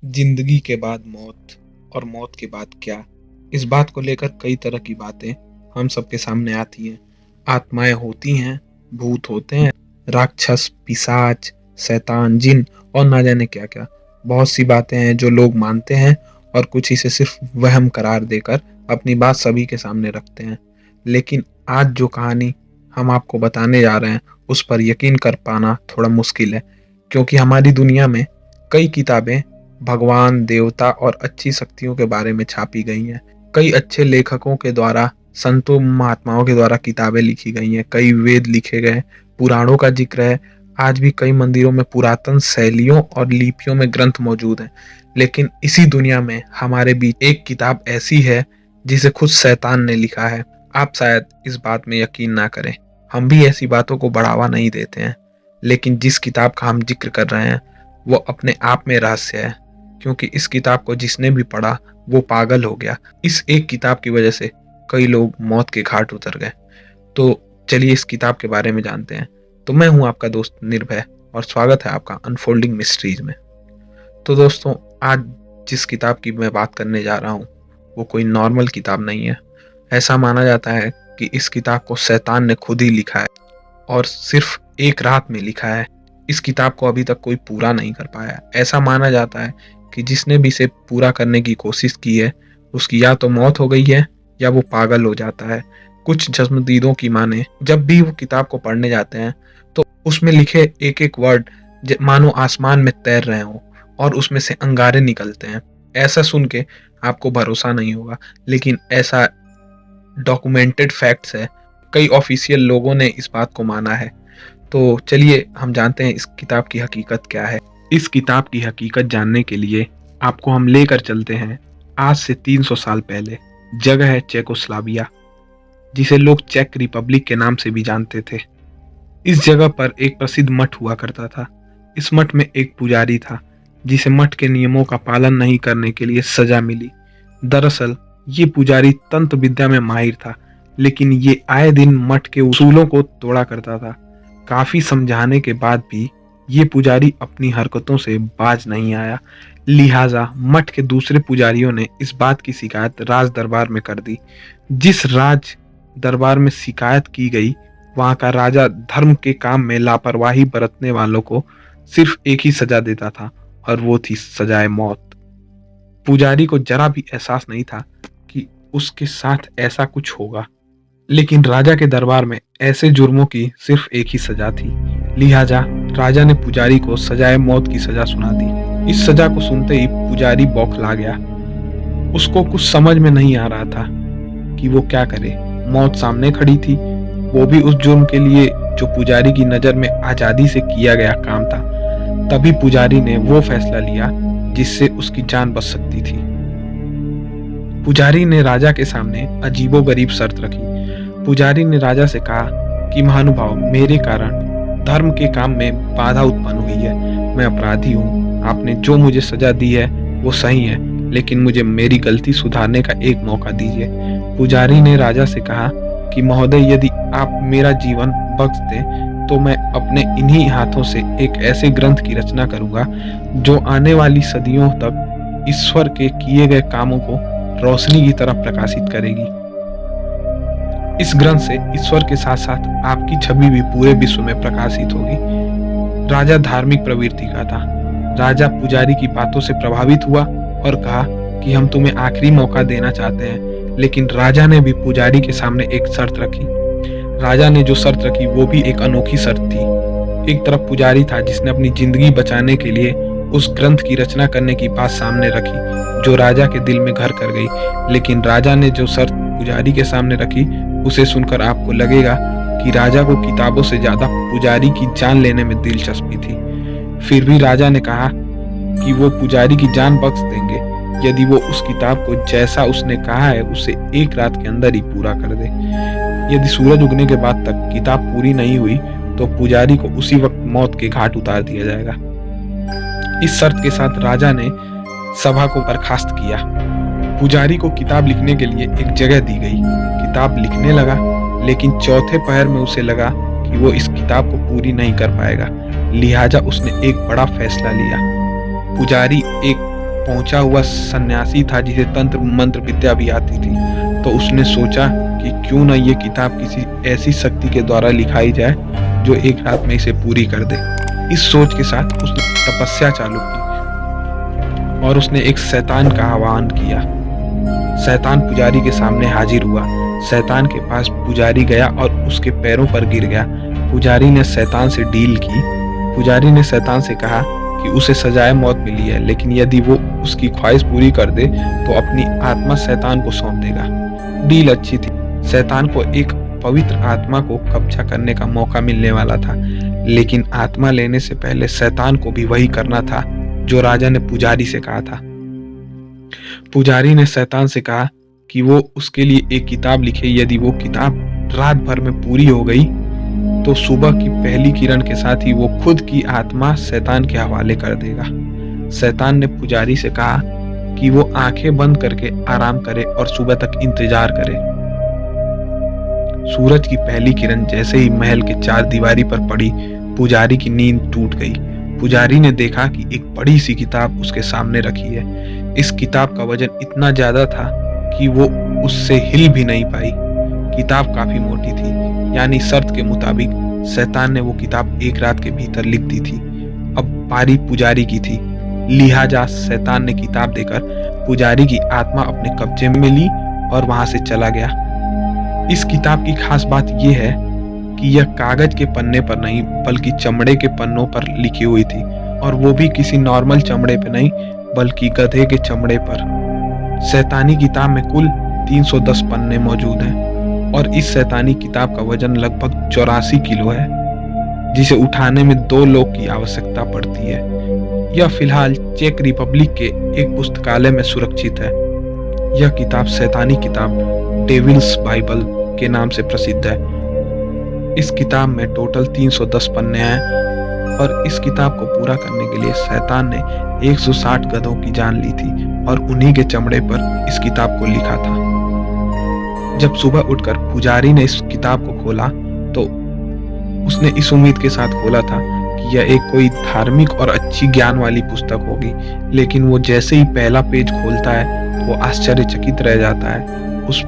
जिंदगी के बाद मौत और मौत के बाद क्या, इस बात को लेकर कई तरह की बातें हम सबके सामने आती हैं। आत्माएं होती हैं, भूत होते हैं, राक्षस, पिशाच, शैतान, जिन और ना जाने क्या क्या। बहुत सी बातें हैं जो लोग मानते हैं और कुछ इसे सिर्फ वहम करार देकर अपनी बात सभी के सामने रखते हैं। लेकिन आज जो कहानी हम आपको बताने जा रहे हैं उस पर यकीन कर पाना थोड़ा मुश्किल है, क्योंकि हमारी दुनिया में कई किताबें भगवान, देवता और अच्छी शक्तियों के बारे में छापी गई हैं। कई अच्छे लेखकों के द्वारा, संतों महात्माओं के द्वारा किताबें लिखी गई हैं, कई वेद लिखे गए, पुराणों का जिक्र है। आज भी कई मंदिरों में पुरातन शैलियों और लिपियों में ग्रंथ मौजूद हैं। लेकिन इसी दुनिया में हमारे बीच एक किताब ऐसी है जिसे खुद शैतान ने लिखा है। आप शायद इस बात में यकीन ना करें, हम भी ऐसी बातों को बढ़ावा नहीं देते हैं, लेकिन जिस किताब का हम जिक्र कर रहे हैं वो अपने आप में रहस्य है, क्योंकि इस किताब को जिसने भी पढ़ा वो पागल हो गया। इस एक किताब की वजह से कई लोग मौत के घाट उतर गए। तो चलिए इस किताब के बारे में जानते हैं। तो मैं हूं आपका दोस्त निर्भय और स्वागत है आपका अनफोल्डिंग मिस्ट्रीज में। तो दोस्तों, आज जिस किताब की मैं बात करने जा रहा हूं वो कोई नॉर्मल किताब नहीं है। ऐसा माना जाता है कि इस किताब को शैतान ने खुद ही लिखा है और सिर्फ एक रात में लिखा है। इस किताब को अभी तक कोई पूरा नहीं कर पाया। ऐसा माना जाता है कि जिसने भी इसे पूरा करने की कोशिश की है उसकी या तो मौत हो गई है या वो पागल हो जाता है। कुछ जज्मदीदों की माने जब भी वो किताब को पढ़ने जाते हैं तो उसमें लिखे एक एक वर्ड मानो आसमान में तैर रहे हों और उसमें से अंगारे निकलते हैं। ऐसा सुन के आपको भरोसा नहीं होगा, लेकिन ऐसा डॉक्यूमेंटेड फैक्ट्स है। कई ऑफिशियल लोगों ने इस बात को माना है। तो चलिए हम जानते हैं इस किताब की हकीकत क्या है। इस किताब की हकीकत जानने के लिए आपको हम लेकर चलते हैं आज से 300 साल पहले। जगह है चेकोस्लोवाकिया, जिसे लोग चेक रिपब्लिक के नाम से भी जानते थे। इस जगह पर एक प्रसिद्ध मठ हुआ करता था। इस मठ में एक पुजारी था जिसे मठ के नियमों का पालन नहीं करने के लिए सजा मिली। दरअसल ये पुजारी तंत्र विद्या में माहिर था, लेकिन ये आए दिन मठ के उसूलों को तोड़ा करता था। काफी समझाने के बाद भी ये पुजारी अपनी हरकतों से बाज नहीं आया। लिहाजा मठ के दूसरे पुजारियों ने इस बात की शिकायत राज दरबार में कर दी। जिस राज दरबार में शिकायत की गई, वहां का राजा धर्म के काम में लापरवाही बरतने वालों को सिर्फ एक ही सजा देता था और वो थी सजाए मौत। पुजारी को जरा भी एहसास नहीं था कि उसके साथ ऐसा कुछ होगा, लेकिन राजा के दरबार में ऐसे जुर्मों की सिर्फ एक ही सजा थी। लिहाजा राजा ने पुजारी को सजाए मौत की सजा सुना दी। इस सजा को सुनते ही पुजारी बौखला गया। उसको कुछ समझ में नहीं आ रहा था कि वो क्या करे। मौत सामने खड़ी थी, वो भी उस जुर्म के लिए जो पुजारी की नजर में आजादी से किया गया काम था। तभी पुजारी ने वो फैसला लिया जिससे उसकी जान बच सकती थी। पुजारी ने राजा के सामने अजीबोगरीब शर्त रखी। पुजारी ने राजा से कहा कि महानुभाव, मेरे कारण धर्म के काम में बाधा उत्पन्न हुई है। मैं अपराधी हूँ। आपने जो मुझे सजा दी है वो सही है, लेकिन मुझे मेरी गलती सुधारने का एक मौका दीजिए। पुजारी ने राजा से कहा कि महोदय, यदि आप मेरा जीवन बख्श दें तो मैं अपने इन्हीं हाथों से एक ऐसे ग्रंथ की रचना करूंगा जो आने वाली सदियों तक ईश्वर के किए गए कामों को रोशनी की तरह प्रकाशित करेगी। इस ग्रंथ से ईश्वर के साथ साथ आपकी छवि भी पूरे विश्व में प्रकाशित होगी। राजा धार्मिक प्रवृत्ति का था। राजा पुजारी की बातों से प्रभावित हुआ और कहा कि हम तुम्हें आखिरी मौका देना चाहते हैं। लेकिन राजा ने भी पुजारी के सामने एक शर्त रखी। राजा ने जो शर्त रखी वो भी एक अनोखी शर्त थी। एक तरफ पुजारी था जिसने अपनी जिंदगी बचाने के लिए उस ग्रंथ की रचना करने की बात सामने रखी, जो राजा के दिल में घर कर गई। लेकिन राजा ने जो शर्त पुजारी के सामने रखी उसे सुनकर आपको लगेगा कि राजा को किताबों से ज्यादा पुजारी की जान लेने में दिलचस्पी थी। फिर भी राजा ने कहा कि वो पुजारी की जान बख्श देंगे यदि वो उस किताब को जैसा उसने कहा है उसे एक रात के अंदर ही पूरा कर दे। यदि सूरज उगने के बाद तक किताब पूरी नहीं हुई तो पुजारी को उसी वक्त मौत के घाट उतार दिया जाएगा। इस शर्त के साथ राजा ने सभा को बर्खास्त किया। पुजारी को किताब लिखने के लिए एक जगह दी गई। किताब लिखने लगा, लेकिन चौथे पहर में उसे लगा कि वो इस किताब को पूरी नहीं कर पाएगा। लिहाजा उसने एक बड़ा फैसला लिया। पुजारी एक पहुंचा हुआ सन्यासी था जिसे तंत्र मंत्र विद्या भी आती थी। तो उसने सोचा कि क्यों न ये किताब किसी ऐसी शक्ति के द्वारा लिखाई जाए जो एक रात में इसे पूरी कर दे। इस सोच के साथ उसने तपस्या चालू की और उसने एक शैतान का आह्वान किया। शैतान पुजारी के सामने हाजिर हुआ। शैतान के पास पुजारी गया और उसके पैरों पर गिर गया। पुजारी ने शैतान से डील की। पुजारी ने शैतान से कहा कि उसे सजाए मौत मिली है, लेकिन यदि वो उसकी ख्वाहिश पूरी कर दे तो अपनी आत्मा शैतान को सौंप देगा। डील अच्छी थी। शैतान को एक पवित्र आत्मा को कब्जा करने का मौका मिलने वाला था, लेकिन आत्मा लेने से पहले शैतान को भी वही करना था जो राजा ने पुजारी से कहा था। पुजारी ने शैतान से कहा कि वो उसके लिए एक किताब लिखे। यदि वो किताब रात भर में पूरी हो गई तो सुबह की पहली किरण के साथ ही वो खुद की आत्मा शैतान के हवाले कर देगा। शैतान ने पुजारी से कहा कि वो आंखें बंद करके आराम करे और सुबह तक इंतजार करे। सूरज की पहली किरण जैसे ही महल के चार दीवारी पर पड़ी, पुजारी की नींद टूट गई। पुजारी ने देखा कि एक बड़ी सी किताब उसके सामने रखी है। इस किताब का वजन इतना ज्यादा था कि वो उससे हिल भी नहीं पाई। किताब काफी मोटी थी, यानी शर्त के मुताबिक शैतान ने वो किताब एक रात के भीतर लिख दी थी। अब बारी पुजारी की थी, लिहाजा शैतान ने किताब देकर पुजारी की आत्मा अपने कब्जे में ली और वहां से चला गया। इस किताब की खास बात यह है कि यह कागज के पन्ने पर नहीं बल्कि चमड़े के पन्नों पर लिखी हुई थी, और वो भी किसी नॉर्मल चमड़े पर नहीं बल्कि गधे के चमड़े पर। शैतानी किताब में कुल 310 पन्ने मौजूद हैं और इस शैतानी किताब का वजन लगभग 84 किलो है, जिसे उठाने में 2 लोग की आवश्यकता पड़ती है। यह फिलहाल चेक रिपब्लिक के एक पुस्तकालय में सुरक्षित है। यह किताब शैतानी किताब डेविल्स बाइबल के नाम से प्रसिद्ध है। इस किताब में टोटल 310 पन्ने हैं और इस किताब को पूरा करने के लिए शैतान ने 160 गधों की जान ली थी और उन्हीं के चमड़े पर इस किताब को लिखा था। जब सुबह उठकर पुजारी ने इस किताब को खोला तो उसने इस उम्मीद के साथ खोला था कि यह एक कोई धार्मिक और अच्छी ज्ञान वाली पुस्तक होगी, लेकिन वो जैसे ही पहला पेज खोलता है वो आश्चर्यचकित रह जाता है। उस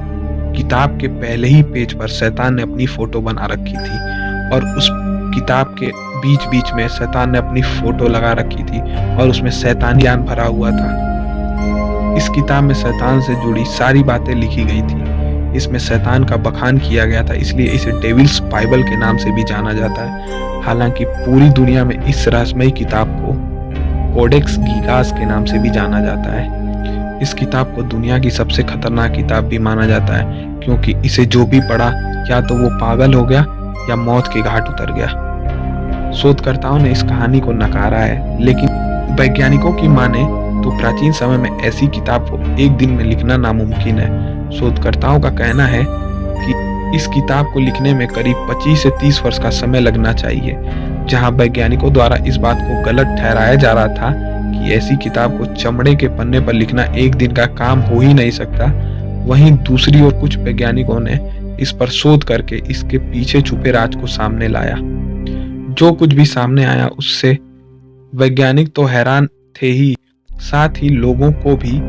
किताब के पहले ही पेज पर शैतान ने अपनी फोटो बना रखी थी और उस किताब के बीच बीच में शैतान ने अपनी फोटो लगा रखी थी और उसमें शैतानी ज्ञान भरा हुआ था। इस किताब में शैतान से जुड़ी सारी बातें लिखी गई थी। इसमें शैतान का बखान किया गया था, इसलिए इसे डेविल्स बाइबल के नाम से भी जाना जाता है। हालांकि पूरी दुनिया में इस रहस्यमयी किताब को कोडेक्स गीगास के नाम से भी जाना जाता है। इस किताब को दुनिया की सबसे खतरनाक किताब भी माना जाता है, क्योंकि इसे जो भी पढ़ा या तो वो पागल हो गया या मौत के घाट उतर गया। शोधकर्ताओं ने इस कहानी को नकारा है, लेकिन वैज्ञानिकों की माने तो प्राचीन समय में ऐसी किताब को एक दिन में लिखना नामुमकिन है। शोधकर्ताओं का कहना है कि इस किताब को लिखने में करीब 25 से 30 वर्ष का समय लगना चाहिए। जहां वैज्ञानिकों द्वारा इस बात को गलत ठहराया जा रहा था कि ऐसी किताब को चमड़े के पन्ने पर लिखना एक दिन का काम हो ही नहीं सकता, वहीं दूसरी ओर कुछ वैज्ञानिकों ने इस पर शोध करके इसके पीछे छुपे राज को सामने लाया। जो कुछ भी सामने आया उससे वैज्ञानिक तो हैरान थे ही, साथ ही लोगों को भी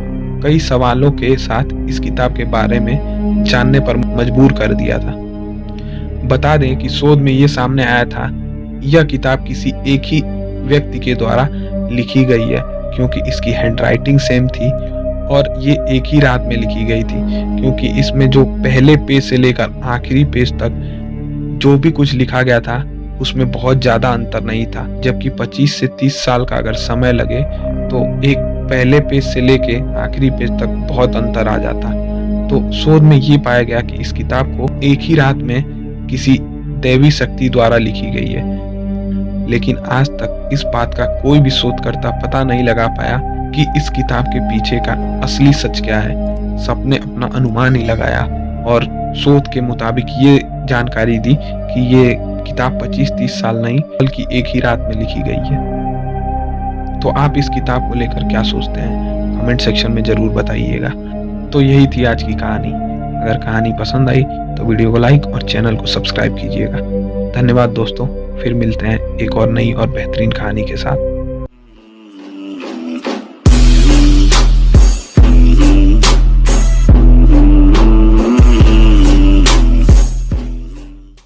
कई सवालों के साथ इस किताब के बारे में जानने पर मजबूर कर दिया था। बता दें कि शोध में ये सामने आया था, यह किताब किसी एक ही व्यक्ति के द्वारा लिखी गई है, क्योंकि इसकी हैंडराइटिंग सेम थी और ये एक ही रात में लिखी गई थी, क्योंकि इसमें जो पहले पेज से लेकर आखिरी पेज तक जो भी कुछ लिखा गया था उसमें बहुत ज्यादा अंतर नहीं था। जबकि 25 से 30 साल का अगर समय लगे तो एक पहले पेज से लेके आखिरी पेज तक बहुत अंतर आ जाता। तो शोध में ये पाया गया कि इस किताब को एक ही रात में किसी दैवी शक्ति द्वारा लिखी गई है, लेकिन आज तक इस बात का कोई भी शोधकर्ता पता नहीं लगा पाया कि इस किताब के पीछे का असली सच क्या है। सबने अपना अनुमान ही लगाया और शोध के मुताबिक ये जानकारी दी कि ये किताब 25-30 साल नहीं बल्कि एक ही रात में लिखी गई है। तो आप इस किताब को लेकर क्या सोचते हैं, कमेंट सेक्शन में जरूर बताइएगा। तो यही थी आज की कहानी। अगर कहानी पसंद आई तो वीडियो को लाइक और चैनल को सब्सक्राइब कीजिएगा। धन्यवाद दोस्तों, फिर मिलते हैं एक और नई और बेहतरीन कहानी के साथ।